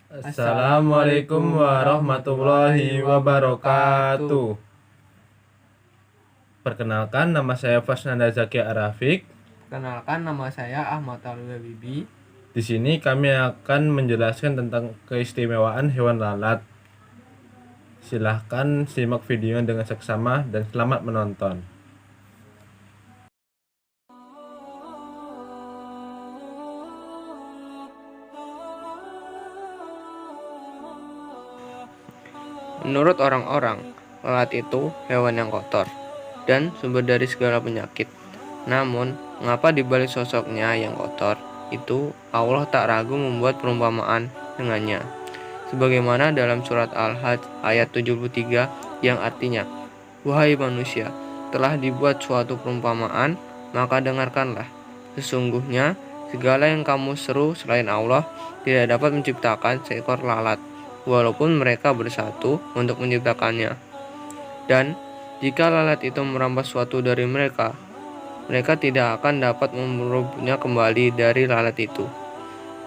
Assalamualaikum warahmatullahi wabarakatuh. Perkenalkan, nama saya Fasnanda Zaki Arafik. Kenalkan, nama saya Ahmad Alwi Bibi. Di sini kami akan menjelaskan tentang keistimewaan hewan lalat. Silahkan simak videonya dengan seksama dan selamat menonton. Menurut orang-orang, lalat itu hewan yang kotor dan sumber dari segala penyakit. Namun, mengapa dibalik sosoknya yang kotor itu Allah tak ragu membuat perumpamaan dengannya? Sebagaimana dalam surat Al-Hajj ayat 73 yang artinya, "Wahai manusia, telah dibuat suatu perumpamaan, maka dengarkanlah. Sesungguhnya segala yang kamu seru selain Allah tidak dapat menciptakan seekor lalat, walaupun mereka bersatu untuk menciptakannya. Dan jika lalat itu merampas suatu dari mereka, mereka tidak akan dapat merebutnya kembali dari lalat itu,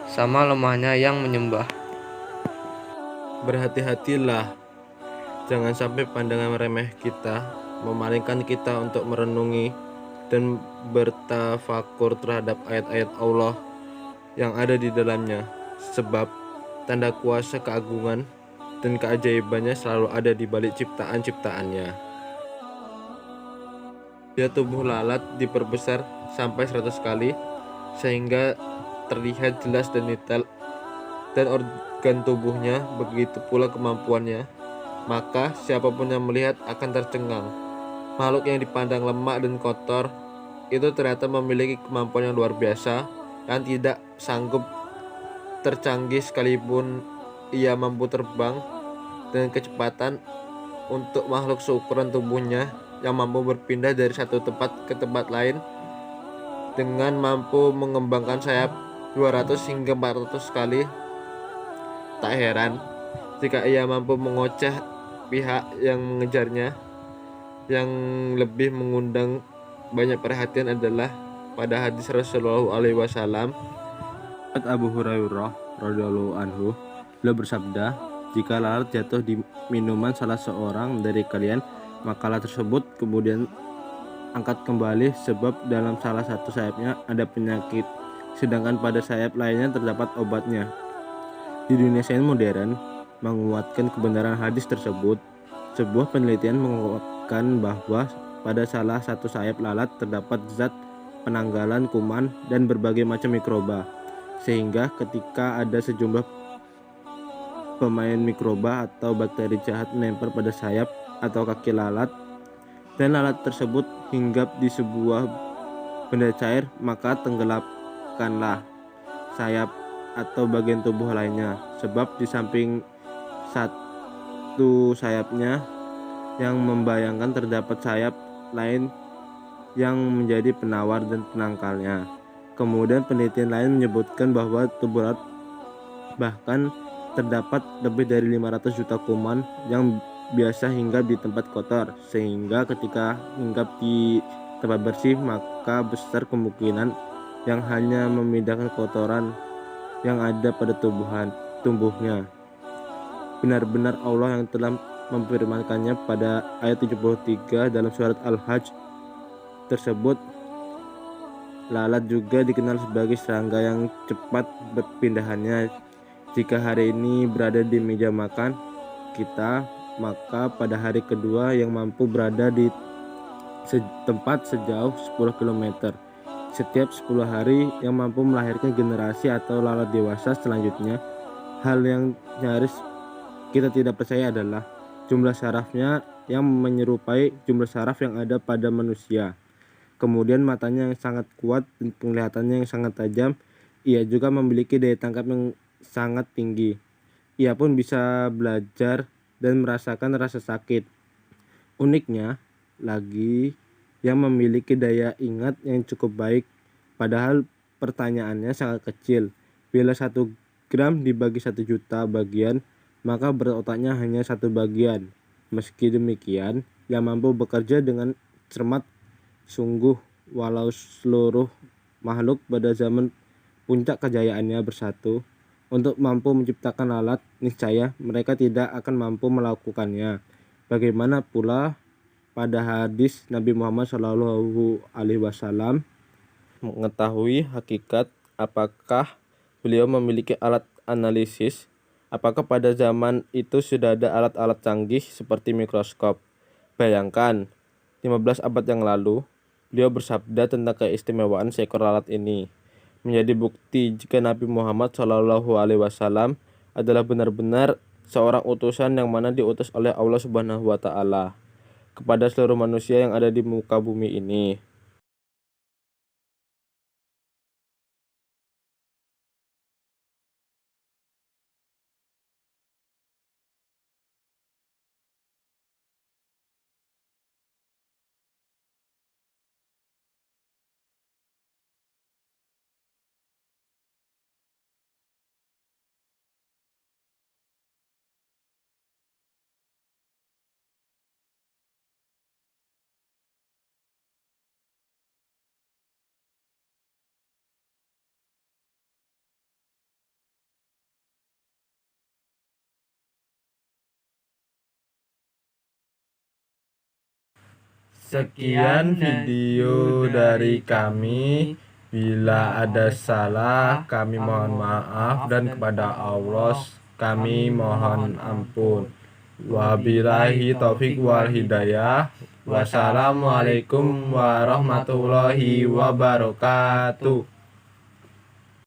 sama lemahnya yang menyembah." Berhati-hatilah, jangan sampai pandangan remeh kita memalingkan kita untuk merenungi dan bertafakur terhadap ayat-ayat Allah yang ada di dalamnya, sebab tanda kuasa keagungan dan keajaibannya selalu ada di balik ciptaan-ciptaannya. Ya, tubuh lalat diperbesar sampai 100 kali sehingga terlihat jelas dan detail, dan organ tubuhnya begitu pula kemampuannya, maka siapapun yang melihat akan tercengang. Makhluk yang dipandang lemah dan kotor itu ternyata memiliki kemampuan yang luar biasa yang tidak sanggup tercanggih sekalipun ia mampu terbang dengan kecepatan. Untuk makhluk seukuran tubuhnya yang mampu berpindah dari satu tempat ke tempat lain dengan mampu mengembangkan sayap 200 hingga 400 kali, tak heran jika ia mampu mengoceh pihak yang mengejarnya. Yang lebih mengundang banyak perhatian adalah pada hadis Rasulullah SAW, Abu Hurairah radhiyallahu anhu, beliau bersabda, "Jika lalat jatuh di minuman salah seorang dari kalian, maka lalat tersebut kemudian angkat kembali, sebab dalam salah satu sayapnya ada penyakit, sedangkan pada sayap lainnya terdapat obatnya." Di dunia sains modern menguatkan kebenaran hadis tersebut. Sebuah penelitian menguatkan bahwa pada salah satu sayap lalat terdapat zat penanggalan kuman dan berbagai macam mikroba, sehingga ketika ada sejumlah pemain mikroba atau bakteri jahat menempel pada sayap atau kaki lalat, dan lalat tersebut hinggap di sebuah benda cair, maka tenggelamkanlah sayap atau bagian tubuh lainnya, sebab di samping satu sayapnya yang membayangkan terdapat sayap lain yang menjadi penawar dan penangkalnya. Kemudian penelitian lain menyebutkan bahwa tubuh lalat bahkan terdapat lebih dari 500 juta kuman yang biasa hinggap di tempat kotor, sehingga ketika hinggap di tempat bersih maka besar kemungkinan yang hanya memindahkan kotoran yang ada pada tubuhnya. Benar-benar Allah yang telah memfirmankannya pada ayat 73 dalam surat Al-Hajj tersebut. Lalat juga dikenal sebagai serangga yang cepat berpindahannya. Jika hari ini berada di meja makan kita, maka pada hari kedua yang mampu berada di tempat sejauh 10 km. Setiap 10 hari yang mampu melahirkan generasi atau lalat dewasa selanjutnya. Hal yang nyaris kita tidak percaya adalah jumlah sarafnya yang menyerupai jumlah saraf yang ada pada manusia. Kemudian matanya yang sangat kuat dan penglihatannya yang sangat tajam. Ia juga memiliki daya tangkap yang sangat tinggi. Ia pun bisa belajar dan merasakan rasa sakit. Uniknya lagi, yang memiliki daya ingat yang cukup baik, padahal pertanyaannya sangat kecil. Bila 1 gram dibagi 1 juta bagian, maka berat otaknya hanya 1 bagian. Meski demikian, ia mampu bekerja dengan cermat sungguh, walau seluruh makhluk pada zaman puncak kejayaannya bersatu untuk mampu menciptakan alat, niscaya mereka tidak akan mampu melakukannya. Bagaimana pula pada hadis Nabi Muhammad SAW mengetahui hakikat apakah beliau memiliki alat analisis? Apakah pada zaman itu sudah ada alat-alat canggih seperti mikroskop? Bayangkan, 15 abad yang lalu, beliau bersabda tentang keistimewaan seekor alat ini. Menjadi bukti jika Nabi Muhammad SAW adalah benar-benar seorang utusan yang mana diutus oleh Allah Subhanahu wa Ta'ala kepada seluruh manusia yang ada di muka bumi ini. Sekian video dari kami. Bila ada salah, kami mohon maaf, dan kepada Allah kami mohon ampun. Wabillahi taufik wal hidayah. Wassalamualaikum warahmatullahi wabarakatuh.